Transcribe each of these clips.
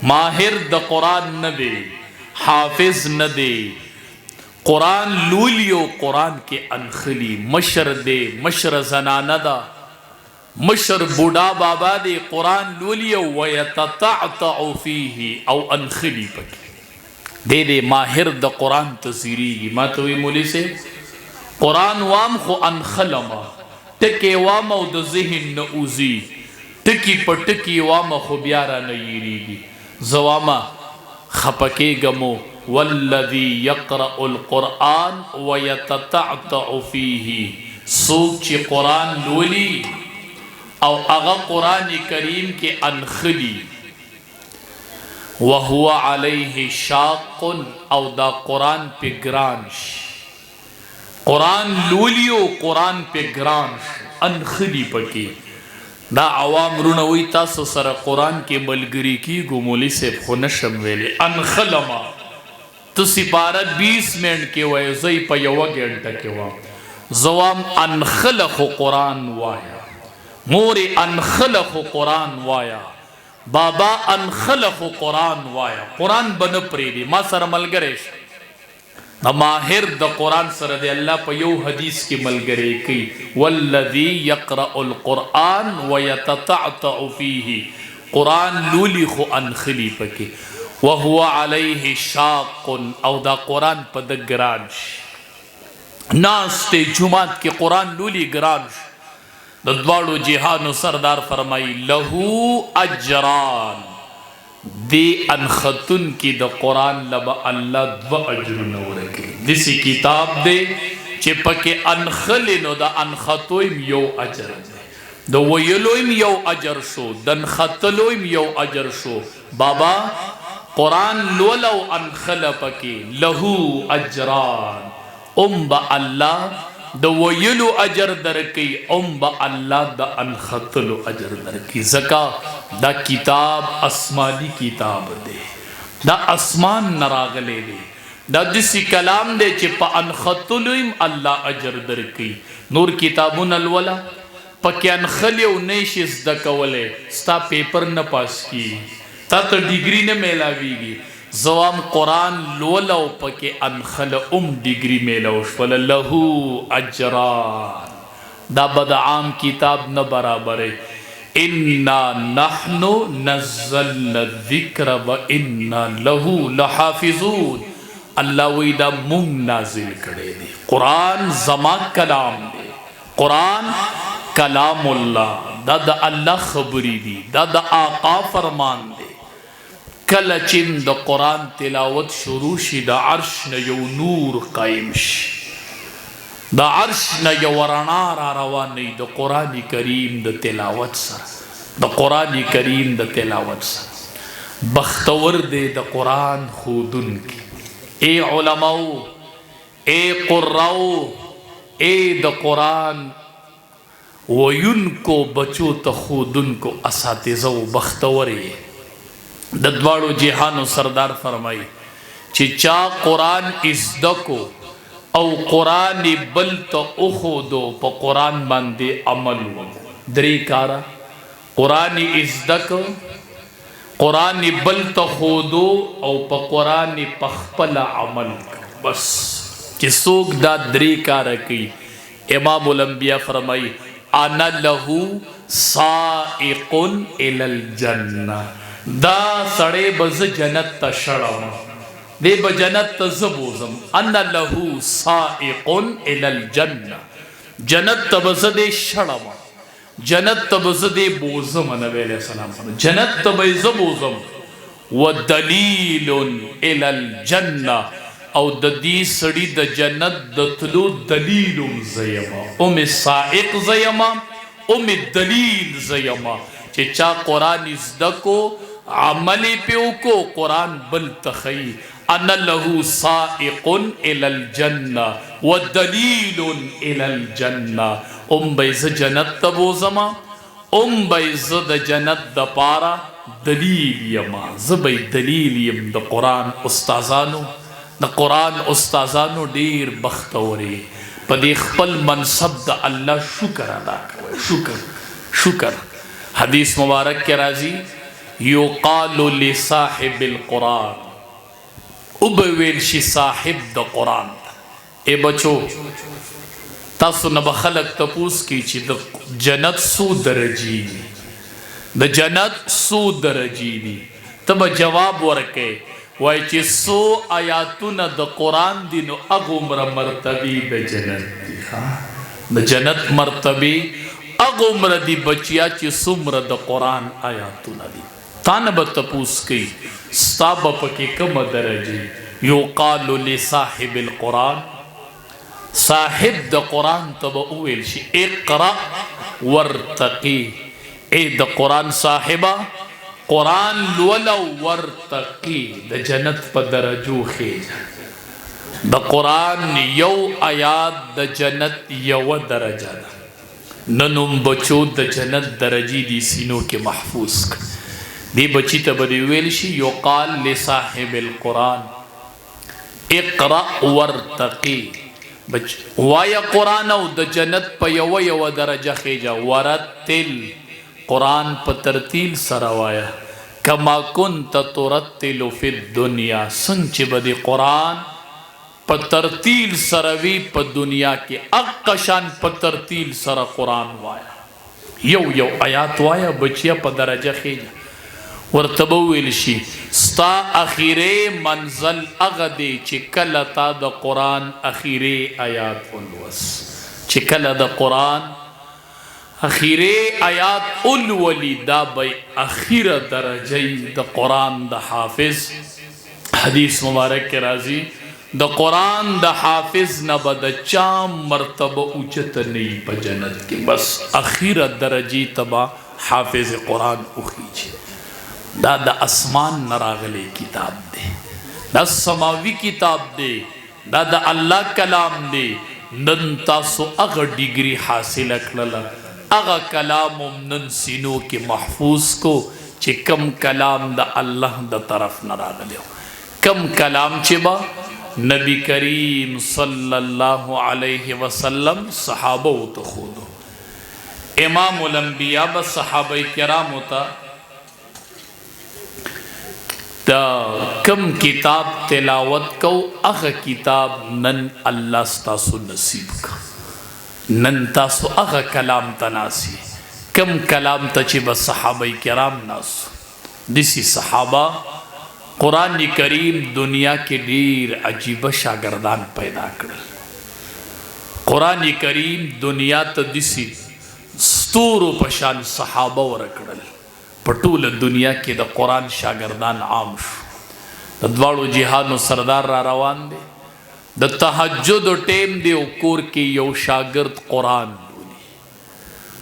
माहिर the Quran न दे, हाफिज न दे, कुरान लूलियो कुरान के अनखली, मशर दे मशर जनाना दा, मशर बूढ़ा बाबा दे कुरान लूलियो वयततअतअ फीही औ अनखली पकी दे दे माहिर द कुरान तज़ीरी मा तो मोली से कुरान वाम खो अनखलमा टके वाम द ज़हन न उजी टकी पटकी वाम खो ब्यारा न यरीगी जवामा खपके गमो वल्लज़ी यक़रउल कुरान वयततअतअ फीही सोच कुरान लोली और अगा कुरान करीम के अनखली वहुआ अलैहि शाक़ुन और दा कुरान पे ग्रांश कुरान लूलियो कुरान पे ग्रांश अनखली पकी दा आवाम रुणवई तासो सर कुरान के मलगरी की गुमोली से खुनशम वेले अनखलमा तो सिपारा 20 मिनट के वह जई पयवा घंटा के वा जवाम अनखलख कुरान वाया मोरे अनखलख कुरान वाया बाबा अनखलख कुरान वाया कुरान बन प्रेरी मा सर मलगरेश माहिर द कुरान सर दे अल्लाह पयो हदीस के मलगरे की वल्लज़ी यक़रउल कुरान वयततअतअ फीही कुरान लूली खो अनखली पके वहुआ अलैहि शाक़ुन औ दा कुरान पद ग्रांश नास्ते जुमात के कुरान लूली ग्रांश दद्वाड़ो जिहानो सरदार फरमाई लहू अजरान दे अनखतुन की द कुरान लब अल्लाह द्व अजर नवर के दिसी किताब दे चिपके अनखलिनो द अनखतोइम यो अजर द वयलोइम यो अजर शो दन खतलोइम यो अजर शो बाबा कुरान लोलो अनखल पके लहू अजरान ब अल्लाह द वयलु अजर दर की ब अल्लाह द अनखतलो अजर दर की ज़का द किताब आसमानी किताब दे द आसमान नरागले दे द दिसी कलाम दे चिपा अनखतलोइम अल्लाह अजर दर की नूर किताबुन अलवला पके अनखलियो नेशिस द कवले स्ता पेपर न पास की ता तो डिग्री न मेलावीगी जवाम कुरान लोलो पके अनखल डिग्री मेलो फल लहू अजरान दा बदआम किताब न बराबर इन्ना नहनु नज़्ज़लना ज़िक्र व इन्ना लहू लहाफ़िज़ून अल्लाह वहीदा मुंग नाजिल करे दे कुरान जमा कलाम दे कुरान कलामुल्लाह दादा अल्लाह खबरी दी दादा आका फरमान दे कल चिंद कुरान तिलावत शुरू शी द अर्श न यो नूर कायमश द अर्श न यो वरना रवा नहीं द कुरान करीम द तिलावत सर द कुरान करीम द तिलावत सर बख्तवर दे द कुरान खुदुन की ए उलमाओ ए कुर्राओ ए द कुरान वयुन को बचो त खुदुन को असातिज़ो बख्तवरे दद्वाड़ो जिहानो सरदार फरमाई चिचा कुरान इज़्दको औ कुरान बल तो उखोदो प कुरान बांदे अमल दरी कारा कुरान इज़्दको कुरान बल तो खोदो औ प कुरान पखपला अमल बस किसोक दा दरी कार की इमामुल अंबिया फरमाई अना लहू साइकुन इलल जन्ना दा सड़े बज जन्नत तशड़म दे बजन्नत तजबोजम अन्ना लहू साइकुन इलल जन्ना जन्नत तबज दे शड़म जन्नत तबज दे बोजम नबी अलैहि सलाम जन्नत तबज बोजम व दलीलुन इलल जन्ना औ ददी सड़ी द जन्नत दतलु दलीलुम ज़यमा उम साइक ज़यमा उम दलील ज़यमा चिचा कुरान इज़्दको अमली पे को कुरान बल तखई अन लहू साइकुन इलल जन्ना व दलीलुन इलल जन्ना बैज़ जन्नत तबोज़मा बैज़ द जन्नत द पारा दलील यमा ज़बई दलील यम द कुरान उस्ताज़ानो द कुरान उस्ताज़ानो डेर बख्तवरे पदे खपल मनसब द अल्लाह शुक्र अदा करे शुक्र शुक्र हदीस मुबारक के राजी युकालु लिसाहिबिल कुरान, उबवेल शी साहिब द कुरान। ए बचो तासु न बखलक तपूस की ची द जन्नत सू दरजी दी, द जन्नत सू दरजी दी। तब जवाब वर्के वाई ची सो आयातुन द कुरान दी नो अगुम्र मर्तबी द जन्नत दी। द जन्नत मर्तबी अगुम्र दी बचिया ची सुम्र द कुरान आयातुन दी। तान ब तपूस की स्ताब पके कम दरजी। युकालु लिसाहिबिल कुरान, साहिब द कुरान तब उवेल शी इक़रा वर्तकी। ए द कुरान साहिबा कुरान लुवला वर्तकी, द जन्नत पर दरजू खेजा। द कुरान यौ आयात द जन्नत यौ दरजा ननुम बचो द जन्नत दरजी दी सीनों के महफूज दी बची तब उवेल शी युकाल लिसाहिबिल कुरान इक़रा वर्तकी। बच वाया कुरान द जन्नत प यव यव दरजा खेजा। वरतिल कुरान प तरतील सरवाया कमा कुन्त तुरत्तिलु फिद दुनिया। संच बदे कुरान प तरतील सरवी प दुनिया के अक्कशान प तरतील सर कुरान वाया। यौ यौ आयात वाया बचिया प दरजा खेजा। वर्तबुल शी स्ता अखीरे मंजल अगदे चिकलता द कुरान अखीरे आयात उलवस। चिकल द कुरान अखीरे आयात उलवली दा बई अखीर दरजई द कुरान द हाफिज। हदीस मुबारक के राजी द कुरान द हाफिज न बद चाम मर्तब उचत नहीं प जन्नत की, बस अखीर दरजी तबा हाफिज कुरान उखीजे। दा द आसमान नरागले किताब दे, दा समावी किताब दे, दा द अल्लाह कलाम दे। नंता सो अग डिग्री हासिल अकलला अग कलाम नन सीनो के महफूज को चे कम कलाम द अल्लाह द तरफ नरागले हो। कम कलाम चेबा नबी करीम सल्लल्लाहु अलैहि वसल्लम सहाबा तो खुदो इमामुल अंबिया ब सहाबा किराम होता कम किताब तिलावत को अग किताब नन अल्लाह स्तासु नसीब का नन तासु अग कलाम तनासी कम कलाम तची बस सहाबा किराम नासु दिसी सहाबा कुरान करीम दुनिया के ढेर अजीब शागिर्दान पैदा कर। कुरान करीम दुनिया तो दिसी स्तूर पशान सहाबा रकड़ल पटूल दुनिया के द कुरान शागिर्दान आम दवाड़ो जिहानो सरदार रा रवान दे द तहज्जुद टेम दे कोर के यो शागिर्द कुरान लोली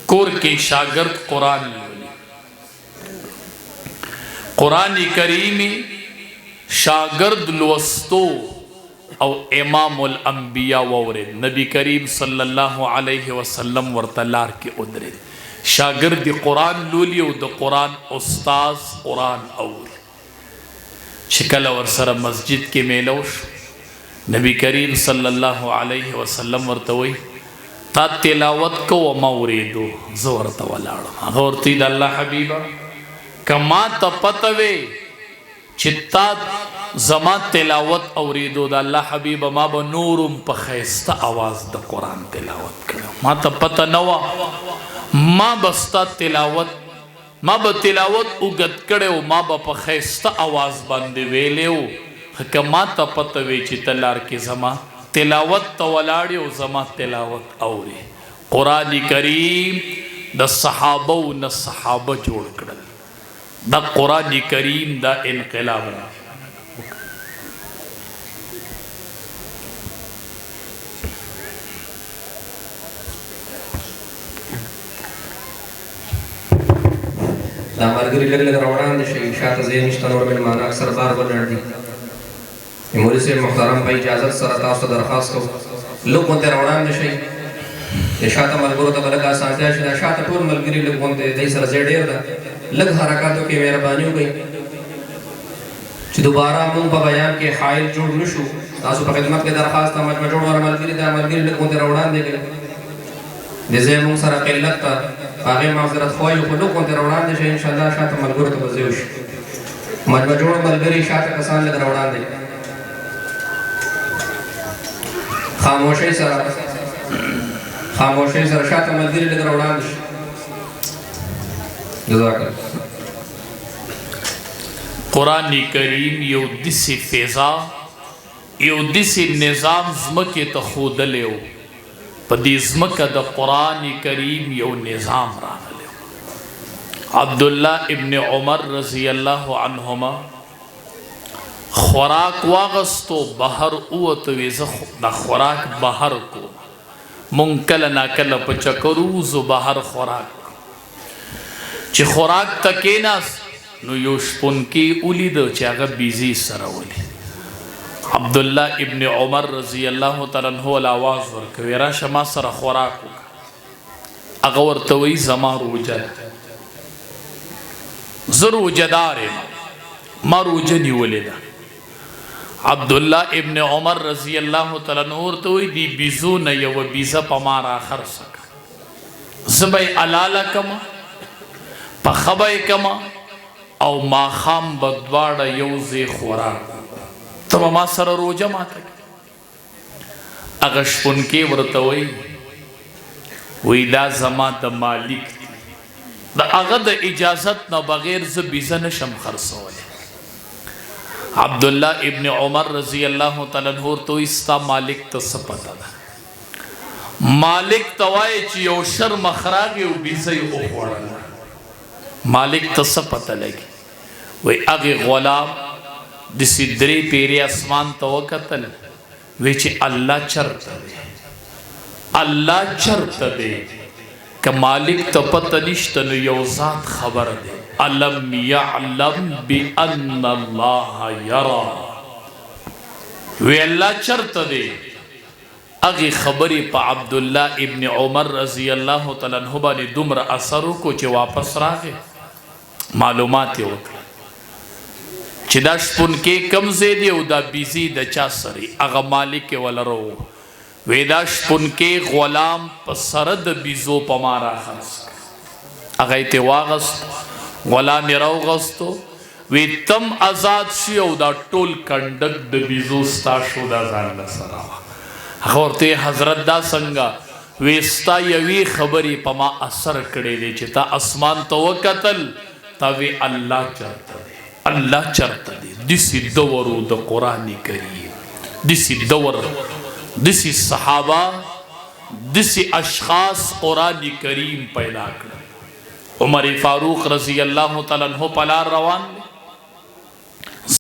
कोर के शागिर्द कुरान लोली। कुरान करीमी शागिर्द लवस्तो और इमामुल अंबिया वरे नबी करीम सल्लल्लाहु अलैहि वसल्लम वर्तलार के उदरे शागिर्द कुरान लोली द कुरान उस्ताज कुरान और शिकल और सर मस्जिद के मेलोश नबी करीम सल्लल्लाहु अलैहि वसल्लम वर्तवई ता तिलावत को वमाउरे दो जोर तवलाड़ और तीद अल्लाह हबीबा कमा तपतवे चित्ता जमा तिलावत और दो अल्लाह हबीबा मा ब नूरुम प खैस्ता आवाज द कुरान तिलावत करो मा तपत नवा मा बस्ता तिलावत मा ब तिलावत उगत कड़े मा ब प खैस्ता आवाज बांधे वेले कमा तपत वे चितलार के जमा तिलावत तवलाड़े जमा तिलावत और कुरान करीम द सहाबा न सहाबा जोड़ कर द कुरान करीम द इनकलाब दामरगिरी लग रवाना शहीद शाह ज़ैन इश्तनौर में माना अक्सर बार बनर दी मुझे से मुहतरम भाई इजाज़त सरता से दरख्वास्त को लोग बनते रवाना शहीद ये शाह मलगुरो तो बलगा सांझा शिदा शाह टूर मलगिरी लोग बनते दई सर जेडेर दा लग हरकतों की मेहरबानी हो गई कि दोबारा मुंह पर बयान के हाइल जोड़ नशु तासु पर खिदमत के दरख्वास्त मत जोड़ और मलगिरी दा मलगिरी लोग बनते रवाना दे गए जैसे मुंह सर किल्लत هغه معذرت خوایو خو نو کوم تر وړاندې شي ان شاء الله شاته ملګرو ته وځو شي مجمع جوړ ملګری شاته کسان لږ وړاندې خاموشي سره شاته ملګری لږ وړاندې شي جزاک الله قرآن کریم یو دسی فضا یو دسی نظام زمکه ته خودلیو په دې زمکه د قرآن کریم یو نظام راغلی عبدالله ابن عمر رضی الله عنهما خوراک واغستو بهر اوتو ویزه د خوراک بهر کو مونږ کله ناکله په چکروزو بهر خوراک چې خوراک تکیناس نو یو شپونکی اولیدو چې هغه بیزی سره ولی عبدالله ابن عمر رضی الله تعالی عنہ آواز ورکوي راشه ما سره خوراک هغه ورته وی زما روجه زه روجهدار یم ما روجه نیولې ده عبدالله ابن عمر رضی الله تعالی عنہ ورته وی دی بیزو نه یو بیزه په ما را خرڅه زبې علاله کما په خبې کما او ما خام بدواړه یو زی خوراک تب ما سره روجه ماته هغه شپونکی ورته وی دا زما د مالک د هغه د اجازت نه بغیر زه بیزه نشم خرڅولی عبدالله ابن عمر رضی الله تعالی عنہ ورته وی ستا مالک ته څه پته ده مالک ته وایي چې یو شر مخراغ یو بیزه یې وخوړله مالک ته څه پته لګي وی هغې غلام دسی درې پیری اسمان ته وکتل وی چې الله چرته دی که مالک ته پته نشته نو یو ذات خبر دی الم یعلم بان الله یرا وی الله چرته دی هغې خبرې په عبدالله ابن عمر رضی الله تعالی عنہ باندې دومره اثر وکړو چې واپس راغی معلومات یې وکړه چې دا شپونکی کم ځای دی او دا بیزي د چا سره هغه مالک یې ولرو وی دا شپونکی غلام په سره د بیزو په ما راخرڅ هغه یې ته واغست غلام یې راوغستو وی تم آزاد شي او دا ټول کنډک د بیزو ستا شو دا ځان له سره هغه ورته حضرت دا څنګه وی ستا یوې خبرې په ما اثر کړی دی چې تا اسمان ته وکتل تا وی الله چرته دی الله چرته دی دسی دورو د قرآن کریم دسی صحابه دسی اشخاص قرآن کریم پیدا کړ عمر فاروق رضی الله تعالی عنہ پلار روان